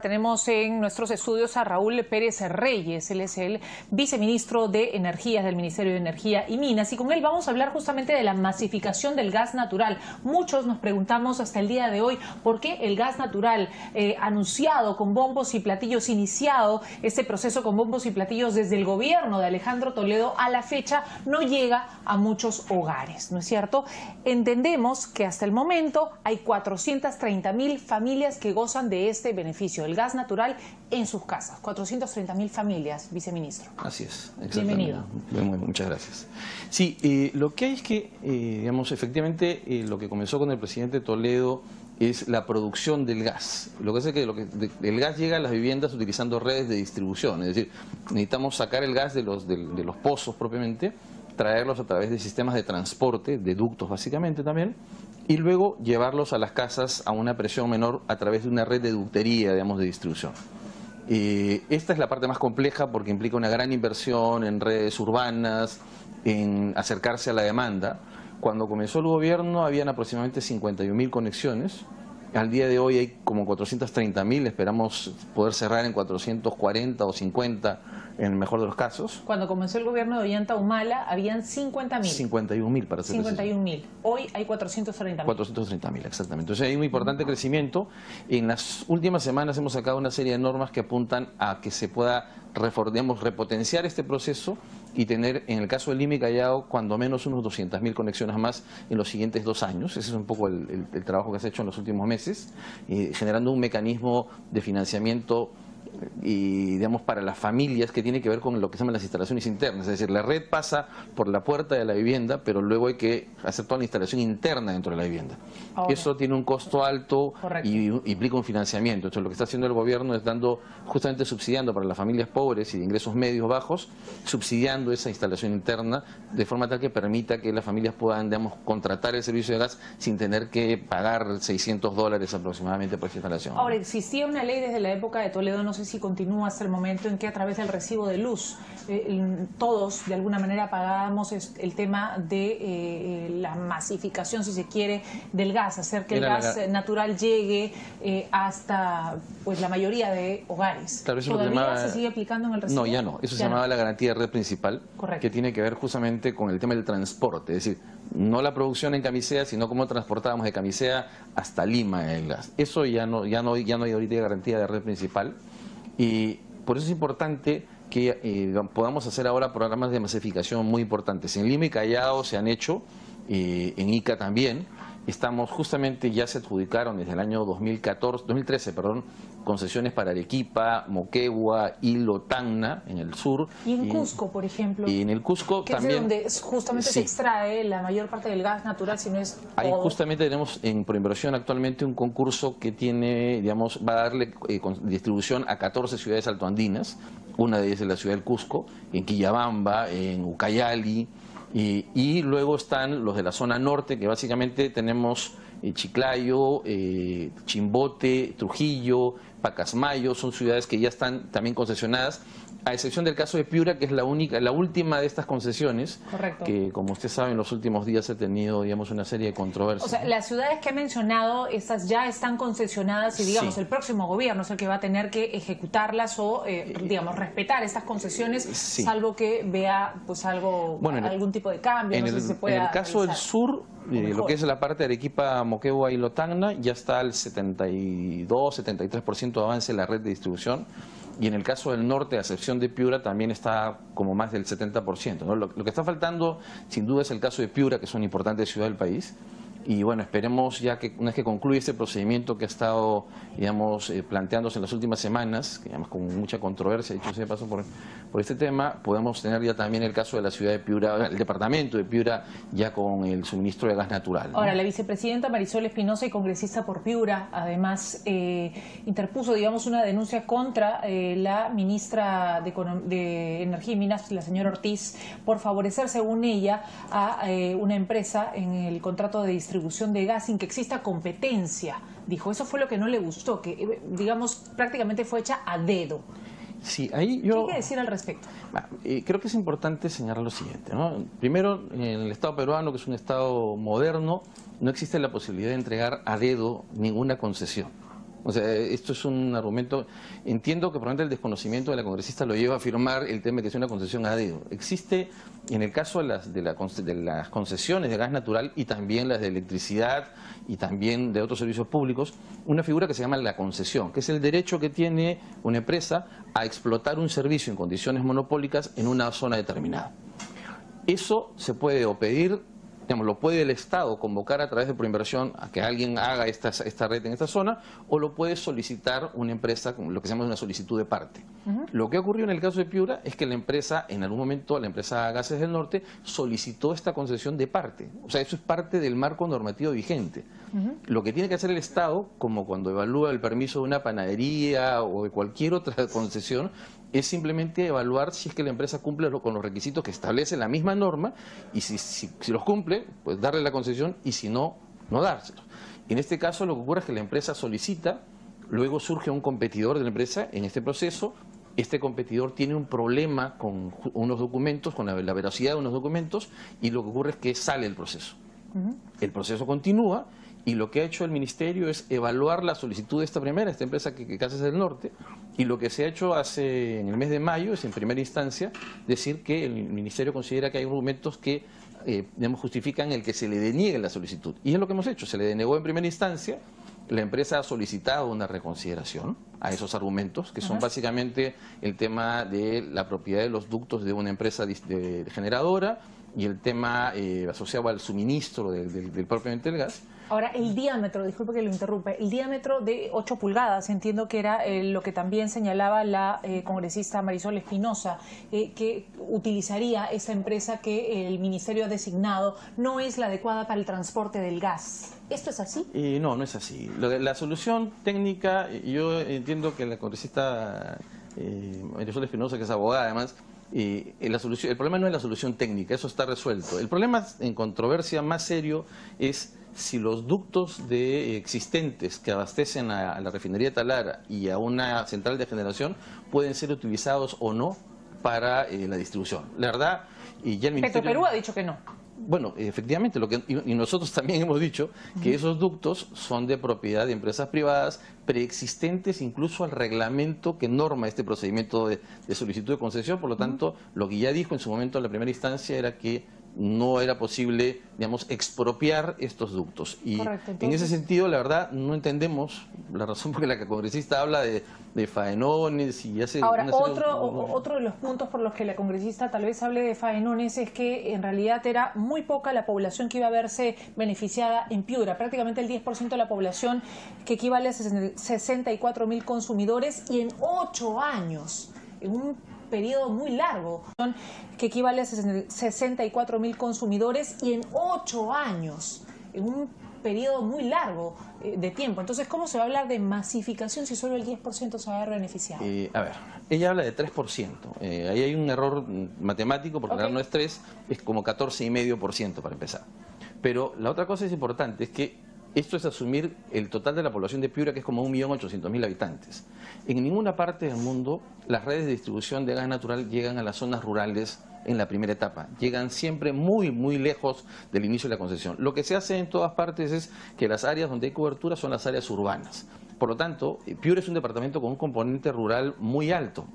tenemos en nuestros estudios a Raúl Pérez Reyes. Él es el viceministro de Energías del Ministerio de Energía y Minas. Y con él vamos a hablar justamente de la masificación del gas natural. Muchos nos preguntamos hasta el día de hoy por qué el gas natural anunciado con bombos y platillos, iniciado este proceso con bombos y platillos desde el gobierno de Alejandro Toledo a la fecha, no llega a muchos hogares, ¿no es cierto? Entendemos que hasta el momento hay 430.000 familias que gozan de este beneficio, el gas natural en sus casas. 430.000 familias, viceministro. Así es. Bienvenido. Muchas gracias. Sí, lo que hay es que, digamos, efectivamente, lo que comenzó con el presidente Toledo es la producción del gas. Lo que hace es que el gas llega a las viviendas utilizando redes de distribución, es decir, necesitamos sacar el gas de los pozos propiamente, traerlos a través de sistemas de transporte, de ductos básicamente también, y luego llevarlos a las casas a una presión menor a través de una red de ductería, digamos, de distribución. Esta es la parte más compleja porque implica una gran inversión en redes urbanas, en acercarse a la demanda. Cuando comenzó el gobierno habían aproximadamente 51.000 conexiones. Al día de hoy hay como 430.000, esperamos poder cerrar en 440 o 50 en el mejor de los casos. Cuando comenzó el gobierno de Ollanta Humala habían 50.000. 51.000 para ser preciso. 51.000. Hoy hay 430.000. 430.000, exactamente. Entonces hay un importante crecimiento. En las últimas semanas hemos sacado una serie de normas que apuntan a que se pueda repotenciar este proceso y tener, en el caso del Lima y Callao, cuando menos unos 200.000 conexiones más en los siguientes 2 años. Ese es un poco el trabajo que se ha hecho en los últimos meses, generando un mecanismo de financiamiento y, digamos, para las familias que tiene que ver con lo que se llaman las instalaciones internas. Es decir, la red pasa por la puerta de la vivienda, pero luego hay que hacer toda la instalación interna dentro de la vivienda. Eso tiene un costo alto. Correcto. Y implica un financiamiento. Entonces, lo que está haciendo el gobierno es justamente subsidiando para las familias pobres y de ingresos medios bajos, subsidiando esa instalación interna de forma tal que permita que las familias puedan, digamos, contratar el servicio de gas sin tener que pagar $600 aproximadamente por esa instalación. Ahora, existía una ley desde la época de Toledo, no sé si continúa hasta el momento, en que a través del recibo de luz todos de alguna manera pagábamos el tema de la masificación, si se quiere, del gas, hacer que el gas natural llegue hasta pues la mayoría de hogares. Claro, eso ¿Todavía se sigue aplicando en el recibo? No, ya no. Eso se llamaba la garantía de red principal. Correcto. Que tiene que ver justamente con el tema del transporte, es decir, no la producción en Camisea, sino cómo transportábamos de Camisea hasta Lima el gas. Eso ya no hay ahorita garantía de red principal. Y por eso es importante que podamos hacer ahora programas de masificación muy importantes. En Lima y Callao se han hecho, en Ica también. Estamos justamente, ya se adjudicaron desde el año 2013, concesiones para Arequipa, Moquegua, Hilo, Tacna, en el sur. Y en Cusco, por ejemplo. Y en el Cusco que también. Es donde justamente se extrae la mayor parte del gas natural, si no es todo. Ahí justamente tenemos en Proinversión actualmente un concurso que tiene, digamos, va a darle distribución a 14 ciudades altoandinas. Una de ellas es la ciudad del Cusco, en Quillabamba, en Ucayali. Y luego están los de la zona norte, que básicamente tenemos Chiclayo, Chimbote, Trujillo, Pacasmayo, son ciudades que ya están también concesionadas, a excepción del caso de Piura, que es la última de estas concesiones. Correcto. Que, como usted sabe, en los últimos días ha tenido, digamos, una serie de controversias. O sea, las ciudades que ha mencionado, estas ya están concesionadas y, digamos, sí, el próximo gobierno es el que va a tener que ejecutarlas o, digamos, respetar estas concesiones, sí, salvo que vea, pues, algún tipo de cambio. No sé si se pueda en el caso del sur, lo que es la parte de Arequipa, Moquegua y Hilo, Tacna, ya está al 72-73% de avance en la red de distribución. Y en el caso del norte, a excepción de Piura, también está como más del 70%, ¿no? Lo que está faltando, sin duda, es el caso de Piura, que es una importante ciudad del país. Y bueno, esperemos ya que una vez que concluya este procedimiento que ha estado, digamos, planteándose en las últimas semanas, que además con mucha controversia, dicho sea de paso, por este tema, podemos tener ya también el caso de la ciudad de Piura, el departamento de Piura, ya con el suministro de gas natural, ¿no? Ahora, la vicepresidenta Marisol Espinosa, y congresista por Piura, además interpuso, digamos, una denuncia contra la ministra de Energía y Minas, la señora Ortiz, por favorecer, según ella, a una empresa en el contrato de distribución de gas sin que exista competencia. Dijo, eso fue lo que no le gustó, que, digamos, prácticamente fue hecha a dedo. Sí, ahí ¿Qué hay que decir al respecto? Creo que es importante señalar lo siguiente, ¿no? Primero, en el Estado peruano, que es un Estado moderno, no existe la posibilidad de entregar a dedo ninguna concesión. O sea, esto es un argumento, entiendo que probablemente el desconocimiento de la congresista lo lleva a afirmar el tema de que es una concesión a dedo. Existe, en el caso de las concesiones de gas natural y también las de electricidad y también de otros servicios públicos, una figura que se llama la concesión, que es el derecho que tiene una empresa a explotar un servicio en condiciones monopólicas en una zona determinada. Eso se puede o pedir, digamos, lo puede el Estado convocar a través de proinversión a que alguien haga esta red en esta zona, o lo puede solicitar una empresa, lo que se llama una solicitud de parte. Lo que ocurrió en el caso de Piura es que la empresa, en algún momento, la empresa Gases del Norte, solicitó esta concesión de parte. O sea, eso es parte del marco normativo vigente. Lo que tiene que hacer el Estado, como cuando evalúa el permiso de una panadería o de cualquier otra concesión, es simplemente evaluar si es que la empresa cumple con los requisitos que establece la misma norma, y si los cumple, pues darle la concesión, y si no, no dárselos. En este caso lo que ocurre es que la empresa solicita, luego surge un competidor de la empresa en este proceso. Este competidor tiene un problema con unos documentos, con la veracidad de unos documentos, y lo que ocurre es que sale el proceso. El proceso continúa, y lo que ha hecho el Ministerio es evaluar la solicitud de esta empresa que Gases del Norte, y lo que se ha hecho en el mes de mayo es, en primera instancia, decir que el Ministerio considera que hay argumentos que justifican el que se le deniegue la solicitud. Y es lo que hemos hecho, se le denegó en primera instancia. La empresa ha solicitado una reconsideración a esos argumentos, que son básicamente el tema de la propiedad de los ductos de una empresa generadora y el tema asociado al suministro del propiamente el gas. Ahora, el diámetro, disculpe que lo interrumpe, el diámetro de 8 pulgadas, entiendo que era lo que también señalaba la congresista Marisol Espinosa, que utilizaría esa empresa que el Ministerio ha designado, no es la adecuada para el transporte del gas. ¿Esto es así? No, no es así. La solución técnica, yo entiendo que la congresista Marisol Espinosa, que es abogada además, el problema no es la solución técnica, eso está resuelto. El problema en controversia más serio es si los ductos existentes que abastecen a la refinería de Talara y a una central de generación pueden ser utilizados o no para la distribución. La verdad, y ya el Ministerio... Petroperú ha dicho que no. Bueno, efectivamente, y nosotros también hemos dicho que esos ductos son de propiedad de empresas privadas preexistentes incluso al reglamento que norma este procedimiento de solicitud de concesión. Por lo tanto, lo que ya dijo en su momento en la primera instancia era que no era posible, digamos, expropiar estos ductos. Y correcto, en ese sentido, la verdad, no entendemos la razón por la que la congresista habla de faenones y hace... Ahora, otro de los puntos por los que la congresista tal vez hable de faenones es que en realidad era muy poca la población que iba a verse beneficiada en Piura, prácticamente el 10% de la población, que equivale a 64.000 consumidores, y en 8 años, en un periodo muy largo, que equivale a 64.000 consumidores, y en 8 años, en un periodo muy largo de tiempo. Entonces, ¿cómo se va a hablar de masificación si solo el 10% se va a ver beneficiado? A ver, ella habla de 3%. Ahí hay un error matemático, porque en realidad no es 3, es como 14,5% para empezar. Pero la otra cosa es importante, es que esto es asumir el total de la población de Piura, que es como 1.800.000 habitantes. En ninguna parte del mundo las redes de distribución de gas natural llegan a las zonas rurales en la primera etapa. Llegan siempre muy, muy lejos del inicio de la concesión. Lo que se hace en todas partes es que las áreas donde hay cobertura son las áreas urbanas. Por lo tanto, Piura es un departamento con un componente rural muy alto,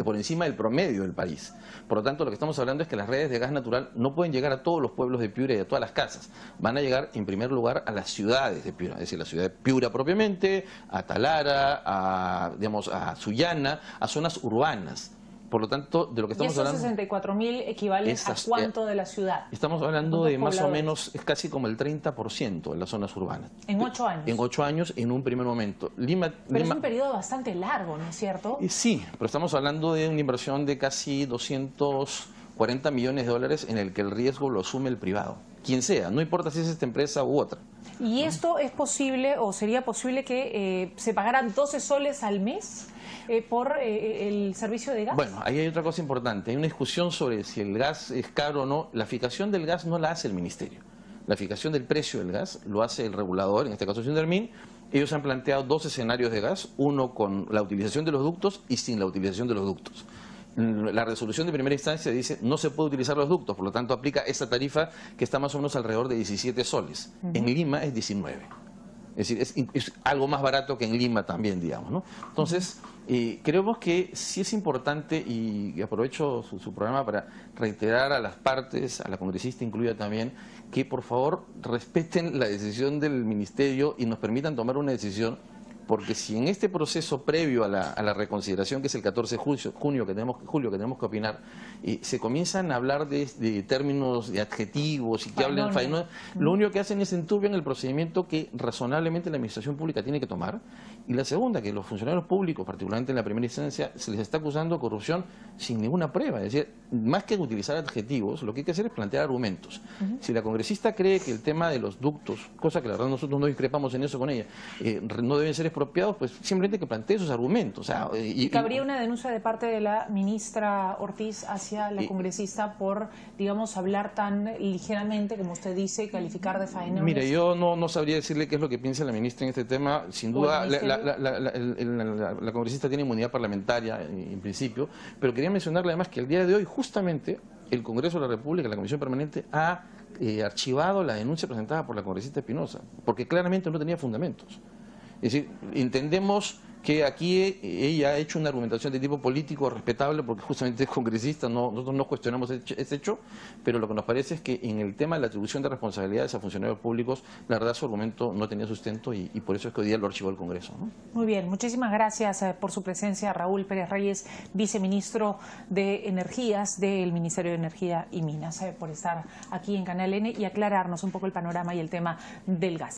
por encima del promedio del país. Por lo tanto, lo que estamos hablando es que las redes de gas natural no pueden llegar a todos los pueblos de Piura y a todas las casas. Van a llegar, en primer lugar, a las ciudades de Piura, es decir, la ciudad de Piura propiamente, a Talara, a Sullana, a zonas urbanas. Por lo tanto, de lo que estamos hablando... ¿Y esos 64.000 equivalen a cuánto de la ciudad? Estamos hablando de más o menos, es casi como el 30% en las zonas urbanas. ¿En 8 años? En 8 años, en un primer momento. Pero es un periodo bastante largo, ¿no es cierto? Sí, pero estamos hablando de una inversión de casi 240 millones de dólares en el que el riesgo lo asume el privado. Quien sea, no importa si es esta empresa u otra. ¿Y esto es posible o sería posible que se pagaran 12 soles al mes por el servicio de gas? Bueno, ahí hay otra cosa importante. Hay una discusión sobre si el gas es caro o no. La fijación del gas no la hace el Ministerio. La fijación del precio del gas lo hace el regulador, en este caso Sindermin. Ellos han planteado 2 escenarios de gas, uno con la utilización de los ductos y sin la utilización de los ductos. La resolución de primera instancia dice no se puede utilizar los ductos, por lo tanto aplica esa tarifa que está más o menos alrededor de 17 soles. En Lima es 19. Es decir, es algo más barato que en Lima también, digamos, ¿no? Entonces, creemos que sí es importante, y aprovecho su programa para reiterar a las partes, a la congresista incluida también, que por favor respeten la decisión del Ministerio y nos permitan tomar una decisión, porque si en este proceso previo a la reconsideración, que es el 14 de julio que tenemos que opinar, se comienzan a hablar de términos, de adjetivos y que hablen faenoso, lo único que hacen es enturbian el procedimiento que razonablemente la administración pública tiene que tomar. Y la segunda, que los funcionarios públicos, particularmente en la primera instancia, se les está acusando de corrupción sin ninguna prueba. Es decir, más que utilizar adjetivos, lo que hay que hacer es plantear argumentos. Si la congresista cree que el tema de los ductos, cosa que la verdad nosotros no discrepamos en eso con ella, no deben ser expropiados, pues simplemente que plantee sus argumentos. O sea, ¿Y cabría una denuncia de parte de la ministra Ortiz hacia la congresista por, digamos, hablar tan ligeramente, como usted dice, calificar de faenones? Mire, yo no sabría decirle qué es lo que piensa la ministra en este tema. Sin duda, la congresista tiene inmunidad parlamentaria en principio, pero quería mencionarle además que el día de hoy justamente el Congreso de la República, la Comisión Permanente, ha archivado la denuncia presentada por la congresista Espinosa, porque claramente no tenía fundamentos. Es decir, entendemos que aquí ella ha hecho una argumentación de tipo político respetable porque justamente es congresista, nosotros no cuestionamos ese hecho, pero lo que nos parece es que en el tema de la atribución de responsabilidades a funcionarios públicos, la verdad su argumento no tenía sustento y por eso es que hoy día lo archivó el Congreso, ¿no? Muy bien, muchísimas gracias por su presencia, Raúl Pérez Reyes, viceministro de Energías del Ministerio de Energía y Minas, por estar aquí en Canal N y aclararnos un poco el panorama y el tema del gas.